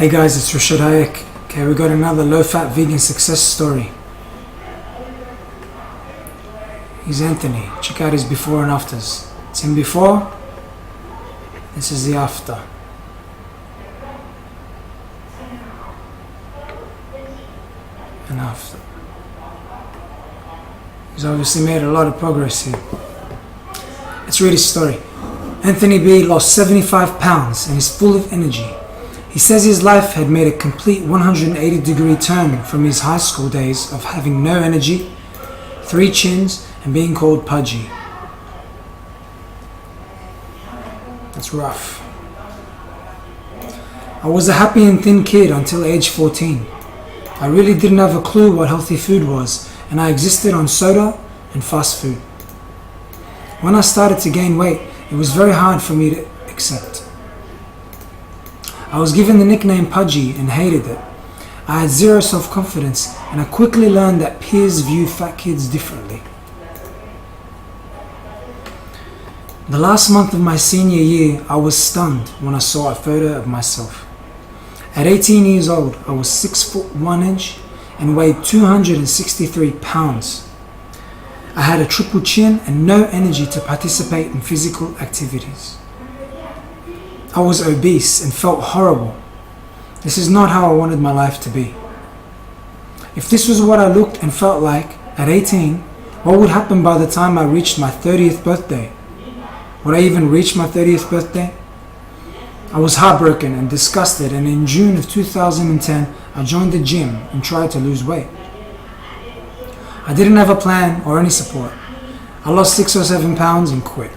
Hey guys, it's Rashad Hayek. Okay, we got another low-fat vegan success story. He's Anthony. Check out his before and afters. It's him before. This is the after. And after. He's obviously made a lot of progress here. Let's read his story. Anthony B lost 75 pounds and is full of energy. He says his life had made a complete 180-degree turn from his high school days of having no energy, 3 chins, and being called pudgy. That's rough. I was a happy and thin kid until age 14. I really didn't have a clue what healthy food was, and I existed on soda and fast food. When I started to gain weight, it was very hard for me to accept. I was given the nickname Pudgy and hated it. I had zero self-confidence, and I quickly learned that peers view fat kids differently. The last month of my senior year, I was stunned when I saw a photo of myself. At 18 years old, I was 6 foot 1 inch and weighed 263 pounds. I had a triple chin and no energy to participate in physical activities. I was obese and felt horrible. This is not how I wanted my life to be. If this was what I looked and felt like at 18, what would happen by the time I reached my 30th birthday? Would I even reach my 30th birthday? I was heartbroken and disgusted, and in June of 2010, I joined the gym and tried to lose weight. I didn't have a plan or any support. I lost 6 or 7 pounds and quit.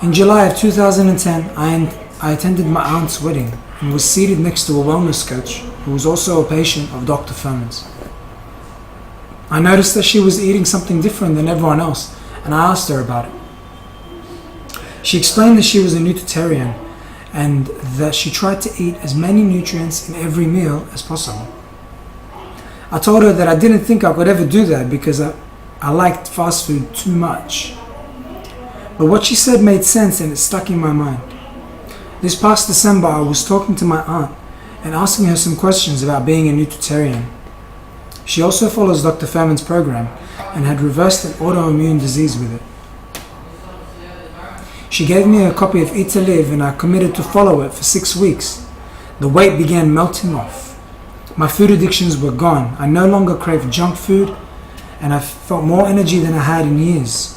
In July of 2010, I attended my aunt's wedding and was seated next to a wellness coach who was also a patient of Dr. Fuhrman's. I noticed that she was eating something different than everyone else, and I asked her about it. She explained that she was a nutritarian and that she tried to eat as many nutrients in every meal as possible. I told her that I didn't think I could ever do that because I liked fast food too much. But what she said made sense and it stuck in my mind. This past December, I was talking to my aunt and asking her some questions about being a nutritarian. She also follows Dr. Fuhrman's program and had reversed an autoimmune disease with it. She gave me a copy of Eat to Live and I committed to follow it for 6 weeks. The weight began melting off. My food addictions were gone. I no longer craved junk food and I felt more energy than I had in years.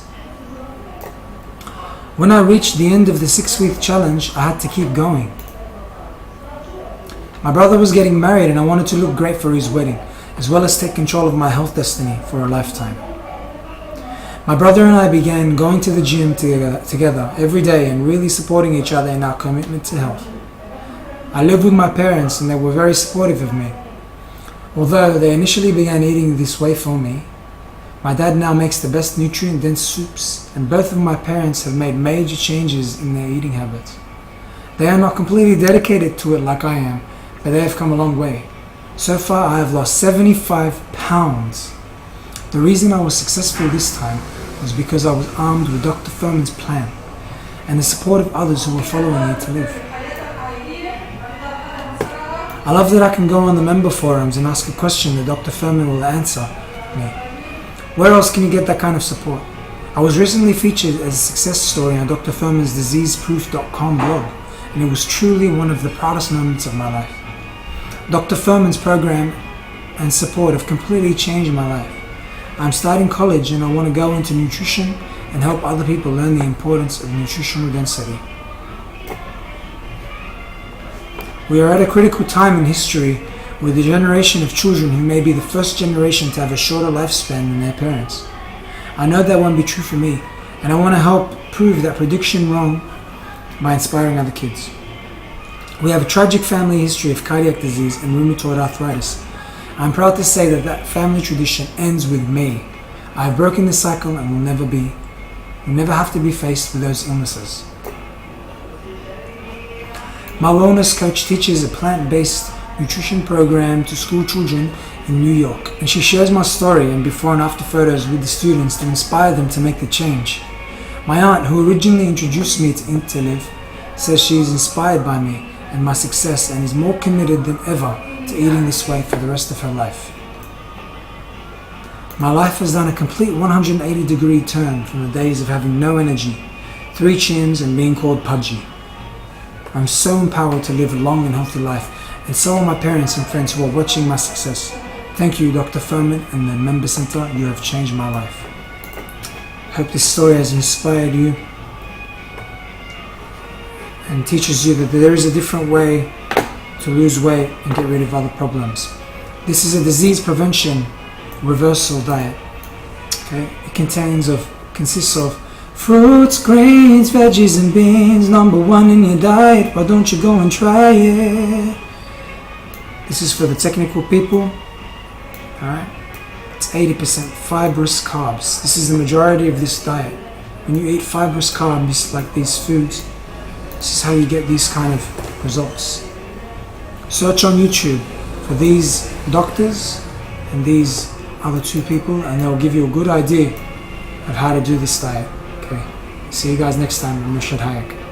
When I reached the end of the 6-week challenge, I had to keep going. My brother was getting married and I wanted to look great for his wedding, as well as take control of my health destiny for a lifetime. My brother and I began going to the gym together every day and really supporting each other in our commitment to health. I lived with my parents and they were very supportive of me. Although they initially began eating this way for me, my dad now makes the best nutrient-dense soups, and both of my parents have made major changes in their eating habits. They are not completely dedicated to it like I am, but they have come a long way. So far, I have lost 75 pounds. The reason I was successful this time was because I was armed with Dr. Fuhrman's plan and the support of others who were following Eat to Live. I love that I can go on the member forums and ask a question that Dr. Fuhrman will answer me. Where else can you get that kind of support? I was recently featured as a success story on Dr. Fuhrman's diseaseproof.com blog, and it was truly one of the proudest moments of my life. Dr. Fuhrman's program and support have completely changed my life. I'm starting college and I want to go into nutrition and help other people learn the importance of nutritional density. We are at a critical time in history with a generation of children who may be the first generation to have a shorter lifespan than their parents. I know that won't be true for me, and I want to help prove that prediction wrong by inspiring other kids. We have a tragic family history of cardiac disease and rheumatoid arthritis. I'm proud to say that family tradition ends with me. I have broken the cycle and will never have to be faced with those illnesses. My wellness coach teaches a plant-based nutrition program to school children in New York, and she shares my story and before and after photos with the students to inspire them to make the change. My aunt, who originally introduced me to Eat to Live, says she is inspired by me and my success and is more committed than ever to eating this way for the rest of her life. My life has done a complete 180-degree turn from the days of having no energy, 3 chins and being called pudgy. I'm so empowered to live a long and healthy life, and so are my parents and friends who are watching my success. Thank you, Dr. Furman and the Member Center. You have changed my life. Hope this story has inspired you and teaches you that there is a different way to lose weight and get rid of other problems. This is a disease prevention reversal diet. Okay, it consists of fruits, grains, veggies and beans. Number 1 in your diet. Why don't you go and try it? This is for the technical people. Alright, it's 80% fibrous carbs. This is the majority of this diet. When you eat fibrous carbs like these foods, this is how you get these kind of results. Search on YouTube for these doctors and these other 2 people, and they'll give you a good idea of how to do this diet. Okay, see you guys next time. I'm Rashad Hayek.